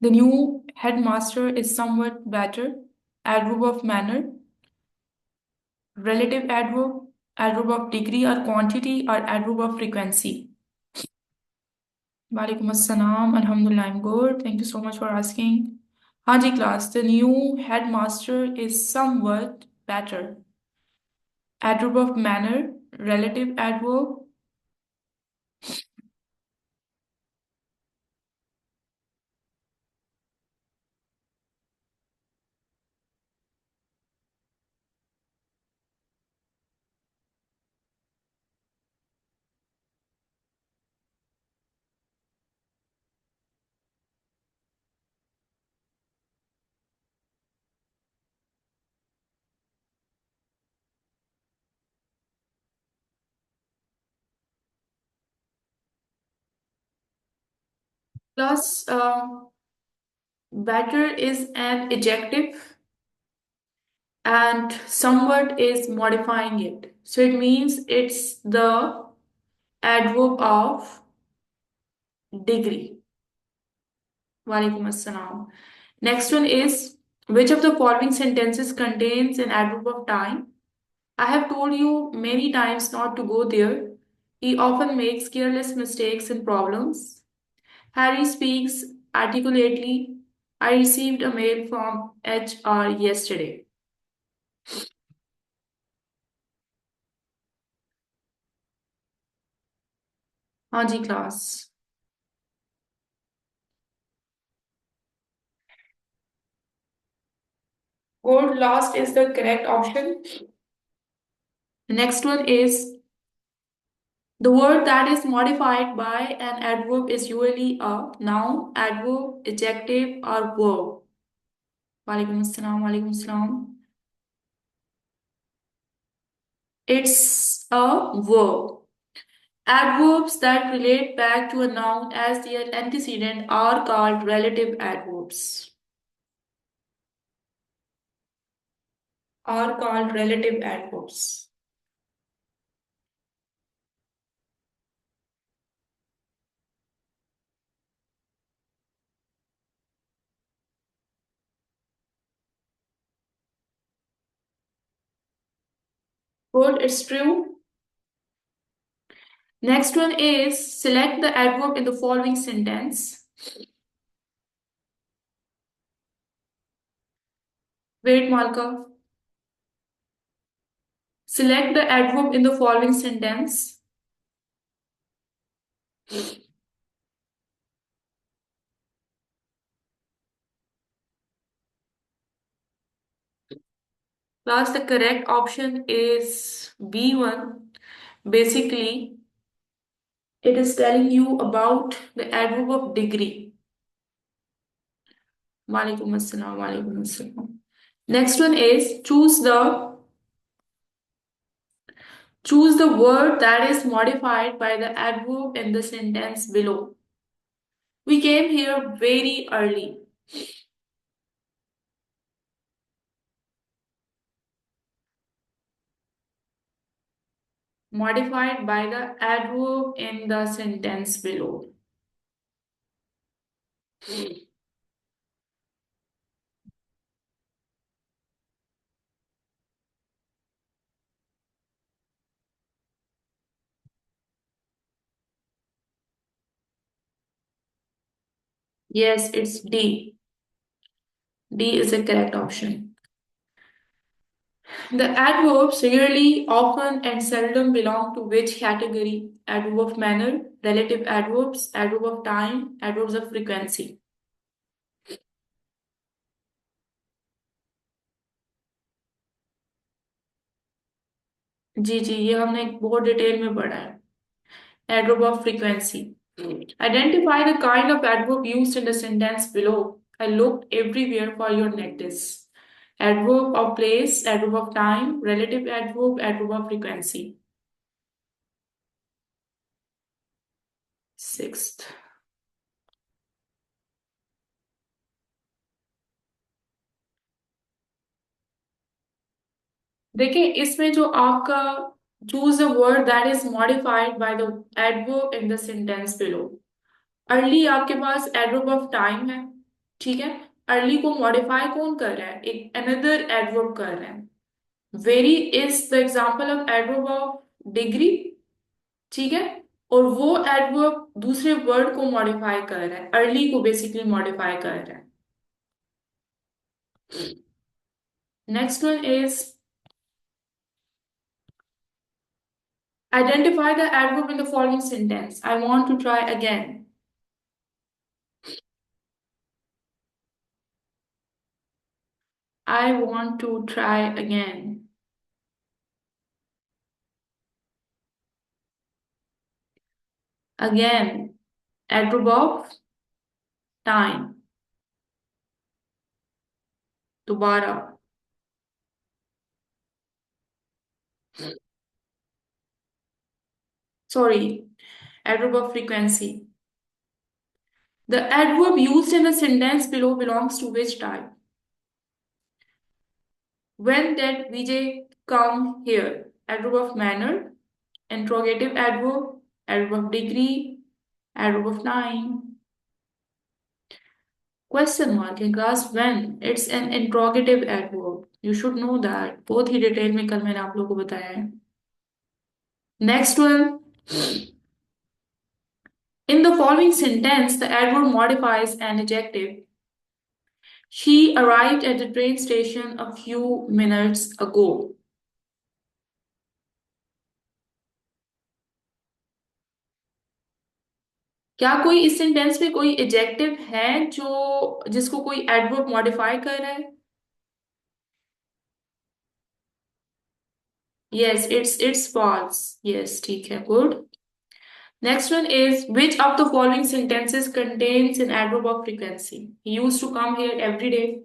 The new headmaster is somewhat better. Adverb of manner, relative adverb, adverb of degree or quantity, or adverb of frequency. Walaikum assalam. Alhamdulillah, I'm good. Thank you so much for asking. Haji class, the new headmaster is somewhat better. Adverb of manner, relative adverb. Plus, better is an adjective and somewhat is modifying it. So it means it's the adverb of degree. Walaikum assalam. Next one is which of the following sentences contains an adverb of time? I have told you many times not to go there. He often makes careless mistakes and problems. Harry speaks articulately. I received a mail from HR yesterday. हाँ जी class. Gold last is the correct option. The next one is the word that is modified by an adverb is usually a noun, adverb, adjective, or verb. Walaikum assalam, walaikum assalam. It's a verb. Adverbs that relate back to a noun as their antecedent are called relative adverbs. Are called relative adverbs. Good, it's true. Next one is select the adverb in the following sentence. Wait, Malka. Select the adverb in the following sentence. Plus, the correct option is B1. Basically, it is telling you about the adverb of degree. Walaikum assalam, walaikum assalam. Next one is choose the word that is modified by the adverb in the sentence below. We came here very early. Modified by the adverb in the sentence below. Yes, it's D. D is the correct option. The adverbs rarely, often, and seldom belong to which category? Adverb of manner, relative adverbs, adverb of time, adverbs of frequency. जी जी ये हमने बहुत detail में पढ़ा है. Adverb of frequency. Identify the kind of adverb used in the sentence below. I looked everywhere for your necklace. Adverb of place, adverb of time, relative adverb, adverb of frequency. Sixth. देखिए इसमें जो आपका choose a word that is modified by the adverb in the sentence below. Early आपके पास adverb of time है, ठीक है। Early को modify कौन कर रहा है? एक अनदर एडवर्ब कर रहा है। Very is the example of adverb of degree. ठीक है। और वो एडवर्ब दूसरे वर्ड को मॉडिफाई कर रहा है, अर्ली को बेसिकली मॉडिफाई कर रहा है। Next one is identify the adverb in the following sentence. I want to try again. I want to try again. Again, adverb of time. दोबारा. Sorry, adverb of frequency. The adverb used in the sentence below belongs to which type? When did Vijay come here? Adverb of manner, interrogative adverb of degree, adverb of time. Question mark in class when? It's an interrogative adverb. You should know that. बहुत ही detail में कल मैंने आप लोगों को बताया है. Next one. In the following sentence, the adverb modifies an adjective. She arrived at the train station a few minutes ago. क्या कोई इस सेंटेंस में कोई एडजेक्टिव है जो जिसको कोई एडवर्ब मॉडिफाई कर रहा है? Yes, it's false. Yes, ठीक है, good. Next one is which of the following sentences contains an adverb of frequency? He used to come here every day.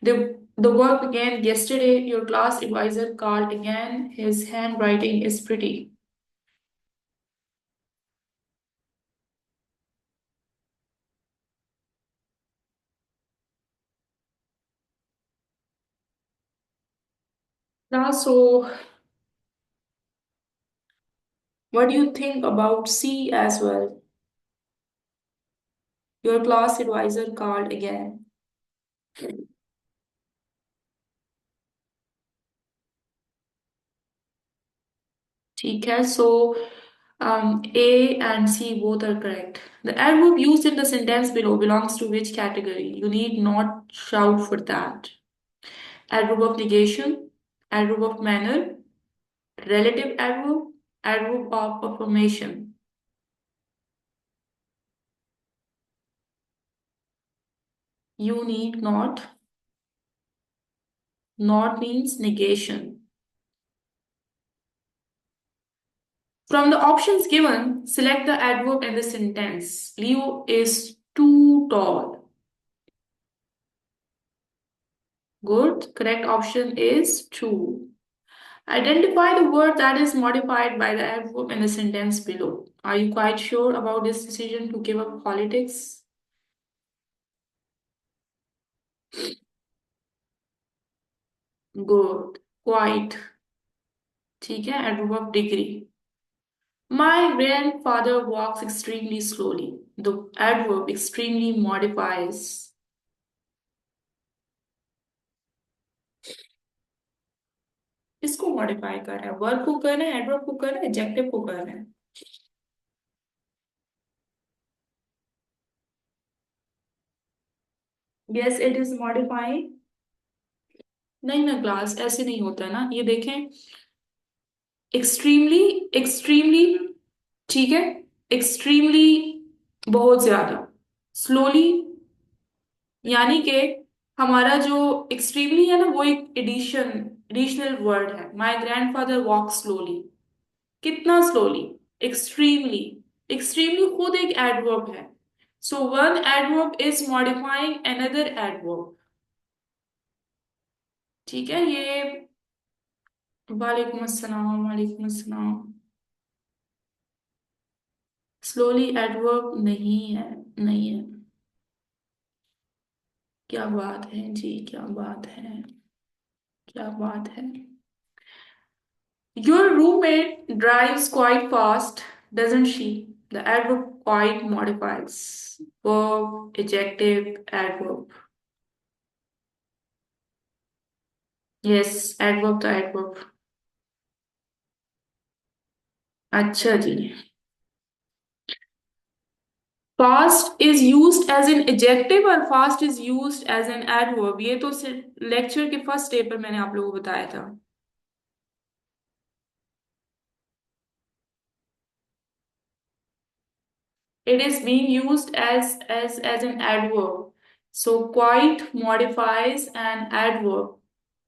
The work began yesterday. Your class advisor called again. His handwriting is pretty. Now, so what do you think about C as well? Your class advisor called again. ठीक है, so A and C both are correct. The adverb used in the sentence below belongs to which category? You need not shout for that. Adverb of negation, adverb of manner, relative adverb, adverb of affirmation. You need not. Not means negation. From the options given, select the adverb in the sentence. Leo is too tall. Good. Correct option is true. Identify the word that is modified by the adverb in the sentence below. Are you quite sure about this decision to give up politics? Good. Quite. ठीक है, adverb of degree. My grandfather walks extremely slowly. The adverb extremely modifies. इसको modify कर रहा है, verb को कर रहा है, एडवर्ब को कर रहा है, एडजेक्टिव को कर रहा है. Yes it is modifying. नहीं ना क्लास, ऐसे नहीं होता है ना, ये देखें. एक्सट्रीमली. एक्सट्रीमली. ठीक है. एक्सट्रीमली. बहुत ज्यादा. स्लोली. यानी कि हमारा जो एक्सट्रीमली है ना, वो एक एडिशनल वर्ड है. माई ग्रैंडफादर वॉक स्लोली. कितना स्लोली? एक्सट्रीमली. एक्सट्रीमली खुद एक एडवर्ब है. So one adverb is modifying another adverb. ठीक है ये. वालेकुम अस्सलाम. वालेकुम अस्सलाम. स्लोली एडवर्ब नहीं है. नहीं है. क्या बात है जी, क्या बात है. क्या बात है. Your roommate drives quite fast, doesn't she? The adverb quite modifies verb, adjective, adverb. Yes, adverb था एडवर्ब। अच्छा जी। Fast is used as an adjective और fast is used as an adverb, ये तो लेक्चर के फर्स्ट डे पर मैंने आप लोगों को बताया था। It is being used as an adverb. So quite modifies an adverb.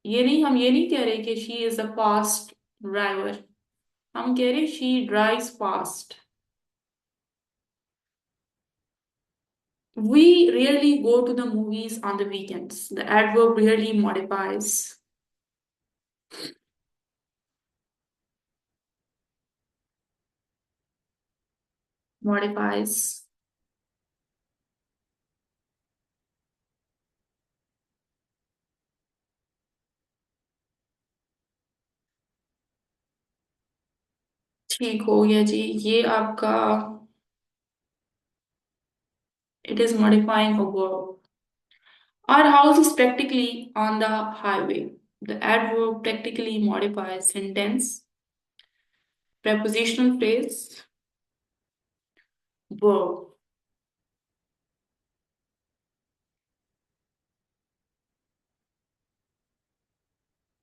हम ये नहीं कह रहे कि she is a fast driver. हम कह रहे she drives fast. We rarely go to the movies on the weekends. The adverb rarely modifies. Modifies. ठीक हो गया जी, ये आपका it is modifying a verb. Our house is practically on the highway. The adverb practically modifies sentence, prepositional phrase, verb.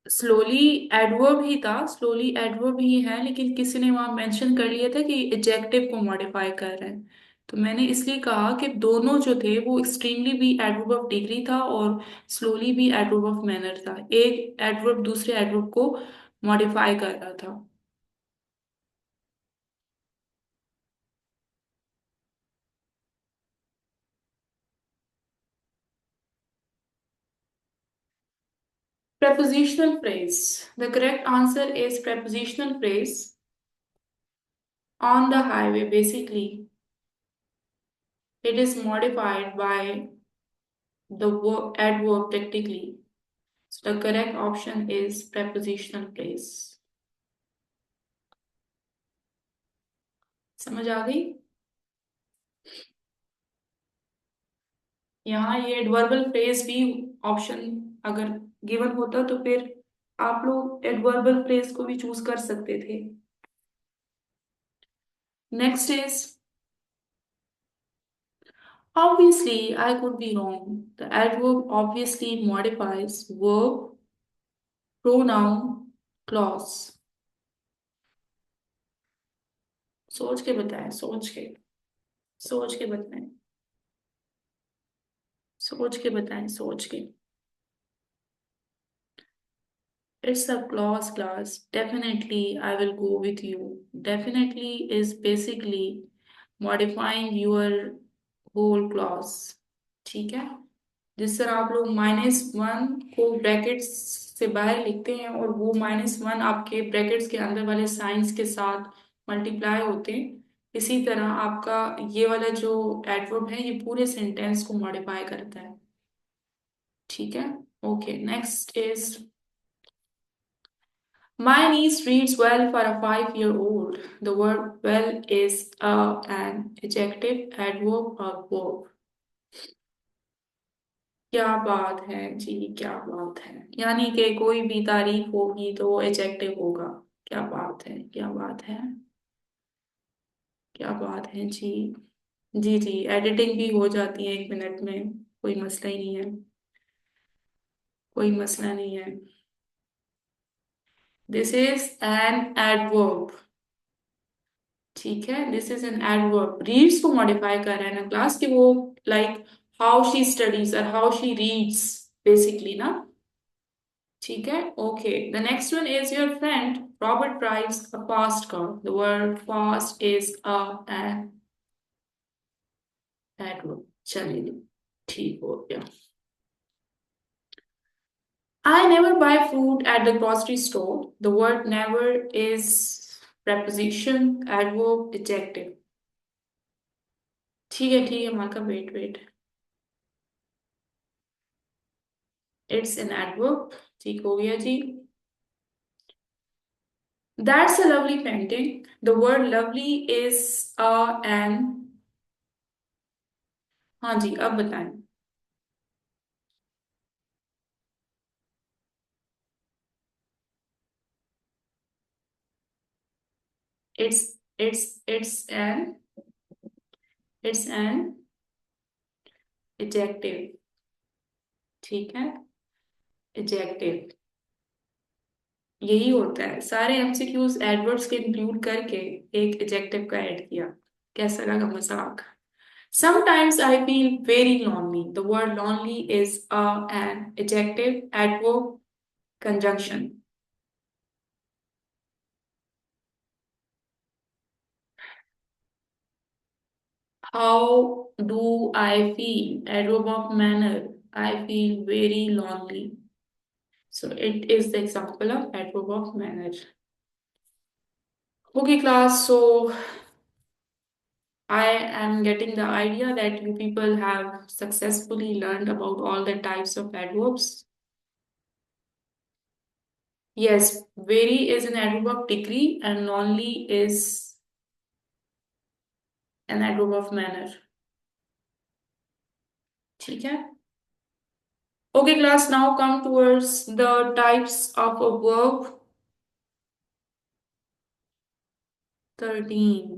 Slowly adverb ही था, slowly adverb ही है, लेकिन किसी ने वहां मेंशन कर लिया था कि एडजेक्टिव को मॉडिफाई कर रहे हैं। तो मैंने इसलिए कहा कि दोनों जो थे वो एक्सट्रीमली भी एडवर्ब ऑफ डिग्री था और स्लोली भी एडवर्ब ऑफ मैनर था। एक एडवर्ब दूसरे एडवर्ब को मॉडिफाई कर रहा था। Prepositional phrase. The correct answer is prepositional phrase. On the highway, basically, it is modified by the adverb practically. So the correct option is prepositional phrase. समझ आ गई? यहाँ ये एडवर्बल फ्रेज भी ऑप्शन अगर गिवन होता तो फिर आप लोग एडवर्बल फ्रेज को भी चूज कर सकते थे। Next is obviously I could be wrong. The adverb obviously modifies verb, pronoun, clause. सोच के बताएं, सोच के बताएं, सोच के बताएं, सोच के। It's a clause. Definitely, I will go with you. Definitely is basically modifying your whole clause. ठीक है? जिस तरह आप लोग -1 को ब्रैकेट्स से बाहर लिखते हैं और वो -1 आपके ब्रैकेट्स के अंदर वाले साइंस के साथ मल्टीप्लाई होते हैं, इसी तरह आपका ये वाला जो एडवर्ब है ये पूरे सेंटेंस को मॉडिफाई करता है। ठीक है? Okay, next is My niece reads well for a 5-year-old. The word well is an adjective, adverb, or verb. क्या बात है जी, क्या बात है, यानी कि कोई भी तारीफ होगी तो वो एडजेक्टिव होगा। क्या बात है, क्या बात है, क्या बात है जी। जी जी, एडिटिंग भी हो जाती है 1 मिनट में, कोई मसला ही नहीं है, कोई मसला नहीं है। This is an adverb. ठीक है, this is an adverb. Reads को मॉडिफाई कर रहा है ना क्लास की, वो लाइक हाउ शी स्टडीज और हाउ शी रीड्स बेसिकली ना। ठीक है, okay. The next one is your friend Robert drives a fast car. The word fast is an adverb. चलिए, ठीक हो गया। I never buy food at the grocery store. The word never is preposition, adverb, adjective. ठीक है मालका, wait wait. It's an adverb. ठीक हो गया जी। That's a lovely painting. The word lovely is an हाँ जी, अब बताएं। It's it's an adjective. ठीक है, एडजेक्टिव। यही होता है, सारे एमसीक्यूज एडवर्ड्स के इंक्लूड करके एक एडजेक्टिव का ऐड किया। कैसा लगा मजाक? Sometimes I feel very lonely. The word lonely is an adjective, adverb, conjunction. How do I feel? Adverb of manner. I feel very lonely. So it is the example of adverb of manner. Okay, class. So I am getting the idea that you people have successfully learned about all the types of adverbs. Yes, very is an adverb of degree and lonely is an adverb of manner. ठीक है. Okay, class. Now come towards the types of a verb. 13.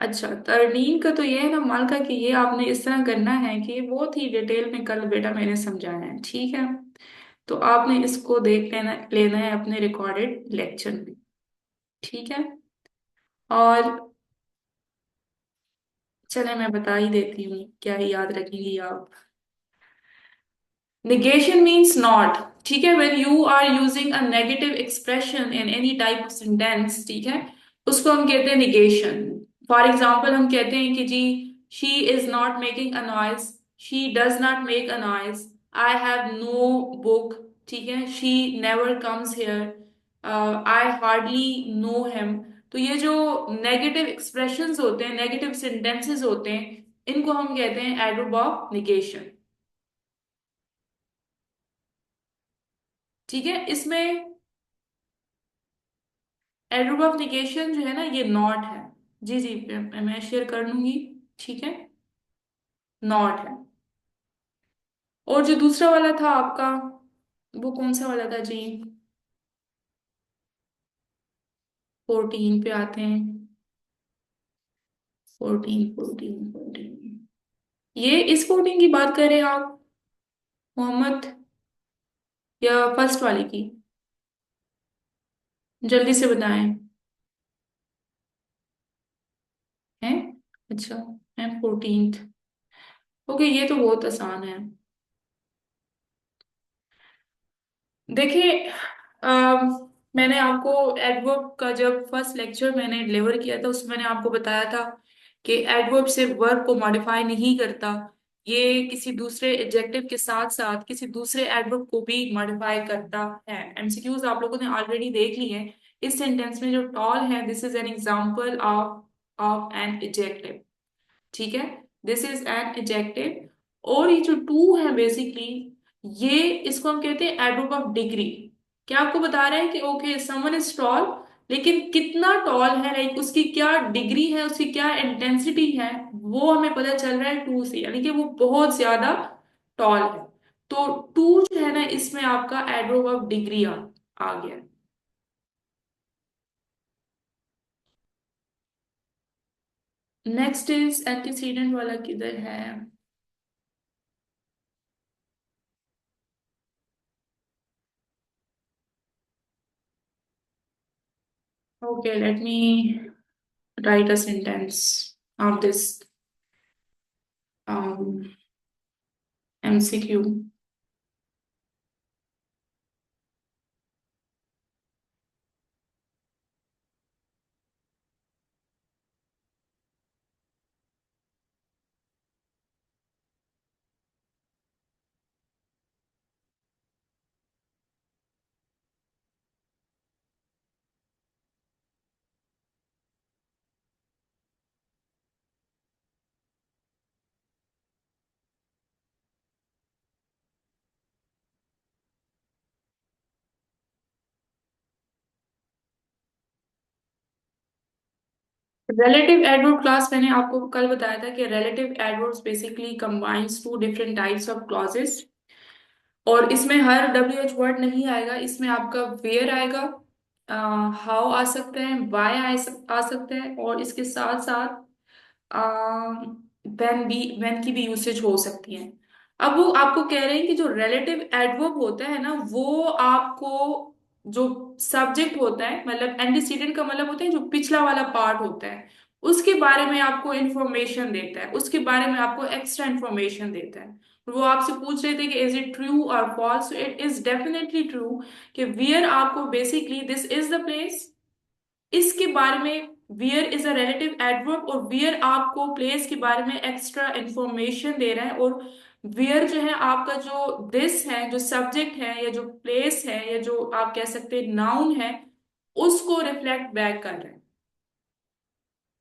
अच्छा, 13 का तो ये है ना मालका कि ये आपने इस तरह करना है कि ये बहुत ही डिटेल में कल बेटा मैंने समझाया है, ठीक है? तो आपने इसको देख लेना लेना है अपने रिकॉर्डेड लेक्चर में, ठीक है? और चले मैं बता ही देती हूँ, क्या ही याद रखेंगी आप। Negation means not, ठीक है? When you are using a negative expression in any type of sentence, ठीक है, उसको हम कहते हैं negation. For example, हम कहते हैं कि जी she is not making a noise, she does not make a noise, I have no book, ठीक है, she never comes here, I hardly know him. तो ये जो नेगेटिव एक्सप्रेशंस होते हैं, नेगेटिव सेंटेंसेस होते हैं, इनको हम कहते हैं एडवर्ब ऑफ निगेशन। ठीक है, इसमें एडवर्ब ऑफ निगेशन जो है ना ये नॉट है। जी जी, मैं शेयर कर लूंगी, ठीक है, नॉट है। और जो दूसरा वाला था आपका, वो कौन सा वाला था जी? 14 पे आते हैं। 14 ये इस 14 की बात कर रहे हैं आप मोहम्मद, या फर्स्ट वाले की? जल्दी से बताएं। हैं? अच्छा, है 14। ओके, ये तो बहुत आसान है। देखिए, मैंने आपको एडवर्ब का जब फर्स्ट लेक्चर मैंने डिलीवर किया था उसमें मैंने आपको बताया था कि एडवर्ब सिर्फ वर्ब को मॉडिफाई नहीं करता, ये किसी दूसरे एडजेक्टिव के साथ साथ किसी दूसरे एडवर्ब को भी मॉडिफाई करता है। एमसीक्यूज आप लोगों ने ऑलरेडी देख ली है। इस सेंटेंस में जो टॉल है, this is an example of an adjective, ठीक है, दिस इज एन एडजेक्टिव। और ये जो टू है बेसिकली, ये इसको हम कहते हैं एडवर्ब ऑफ डिग्री। क्या आपको बता रहे हैं कि ओके समवन इज टॉल, लेकिन कितना टॉल है, लाइक उसकी क्या डिग्री है, उसकी क्या इंटेंसिटी है, वो हमें पता चल रहा है टू से, यानी कि वो बहुत ज्यादा टॉल है। तो टू जो है ना इसमें आपका एडवर्ब ऑफ डिग्री आ गया। नेक्स्ट इज एंटीसीडेंट वाला किधर है? Okay, let me write a sentence of this MCQ. Relative adverb class मैंने आपको कल बताया था कि relative adverbs basically combines two different types of clauses. और इसमें हर डब्ल्यू एच वर्ड नहीं आएगा, इसमें आपका वेयर आएगा, हाउ आ सकते हैं, वाई आ सकते हैं, और इसके साथ साथ वेन की भी यूसेज हो सकती है। अब वो आपको कह रहे हैं कि जो रिलेटिव एडवर्ब होता है ना, वो आपको जो सब्जेक्ट होता है, मतलब एंटीसीडेंट का मतलब होता है जो पिछला वाला पार्ट होता है, उसके बारे में आपको इंफॉर्मेशन देता है, उसके बारे में आपको एक्स्ट्रा इंफॉर्मेशन देता है। वो आपसे पूछ रहे थे कि इज इट ट्रू और false. It is definitely true कि वियर आपको बेसिकली दिस इज द प्लेस, इसके बारे में where is a relative adverb, और वियर आपको प्लेस के बारे में एक्स्ट्रा इंफॉर्मेशन दे रहा है, और वियर जो है आपका जो दिस है, जो सब्जेक्ट है या जो प्लेस है या जो आप कह सकते हैं नाउन है, उसको रिफ्लेक्ट बैक कर रहे हैं।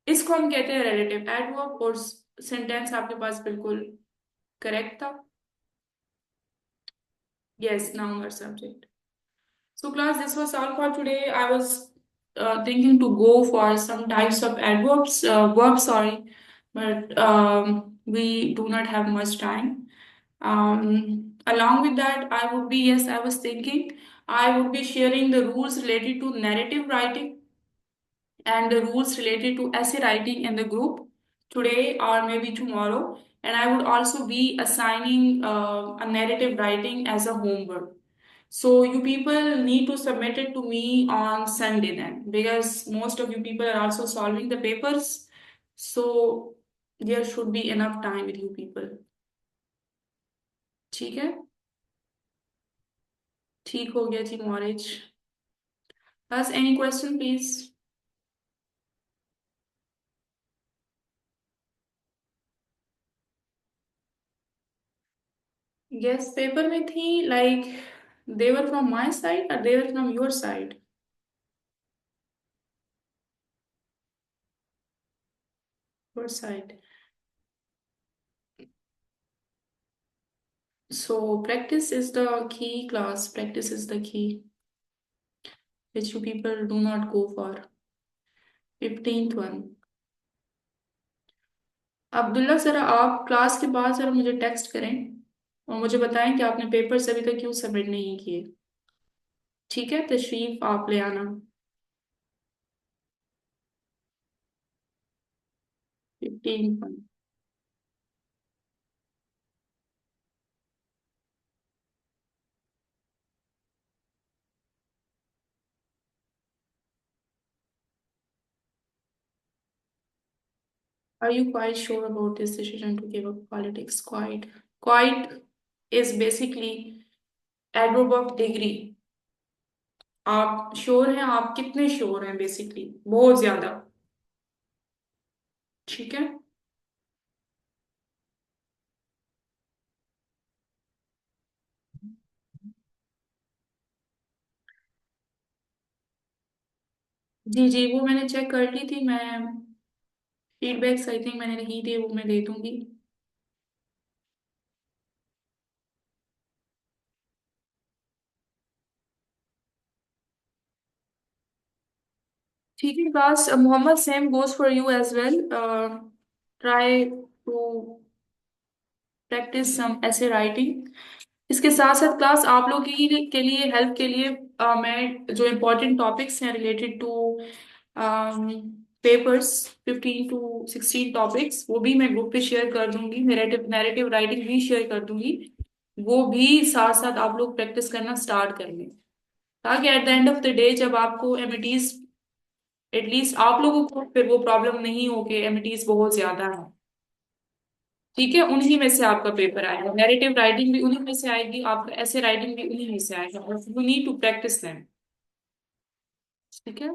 इसको हम कहते हैं रिलेटिव एडवर्ब। और सेंटेंस आपके पास बिल्कुल करेक्ट था। यस, नाउन और subject. So class, this was all for today. I was thinking to go for some types of adverbs, verbs, sorry, but we do not have much time. Along with that, I was thinking I would be sharing the rules related to narrative writing and the rules related to essay writing in the group today or maybe tomorrow. And I would also be assigning a narrative writing as a homework. So you people need to submit it to me on Sunday then, because most of you people are also solving the papers. So there should be enough time with you people. ठीक है? ठीक हो गया जी मॉरेज। बस any question please? Yes, paper में थी, like they were from my side or they were from your side? Your side. So practice is the key class. Practice is the key, which you people do not go for. 15th one. Abdullah sir, आप class के बाद sir मुझे text करें और मुझे बताएं कि आपने पेपर्स अभी तक क्यों सबमिट नहीं किए। ठीक है, तशरीफ आप ले आना। 15th one. Are you quite sure about this decision to give up politics? Quite. Quite is basically adverb of degree. आप श्योर हैं? आप कितने श्योर हैं? बेसिकली बहुत ज्यादा। ठीक है। जी जी, वो मैंने चेक कर ली थी। मैं फीडबैक्स आई थिंक मैंने नहीं दिए, वो मैं दे दूंगी। ठीक है class, Mohammed same goes for you as well. Try to practise some ऐसे राइटिंग। इसके साथ साथ क्लास आप लोग के लिए हेल्प के लिए मैं जो इम्पोर्टेंट टॉपिक्स हैं related two papers, 15 to 16 topics, वो भी मैं ग्रुप पे शेयर कर दूंगी। नैरेटिव नैरेटिव राइटिंग भी शेयर कर दूंगी। वो भी साथ साथ आप लोग प्रैक्टिस करना स्टार्ट कर लें, ताकि at the end of the day जब आपको एमिटीज, एटलीस्ट आप लोगों को फिर वो प्रॉब्लम नहीं हो कि एमिटीज बहुत ज्यादा है। ठीक है, उन्हीं में से आपका पेपर आएगा। नैरेटिव राइटिंग भी उन्हीं में से आएगी, आपका ऐसे राइटिंग भी उन्हीं में से आएगा, और you need to practise them. ठीक है।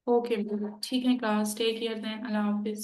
ओके, ठीक है क्लास, टेक केयर देन, अल्लाह हाफिज।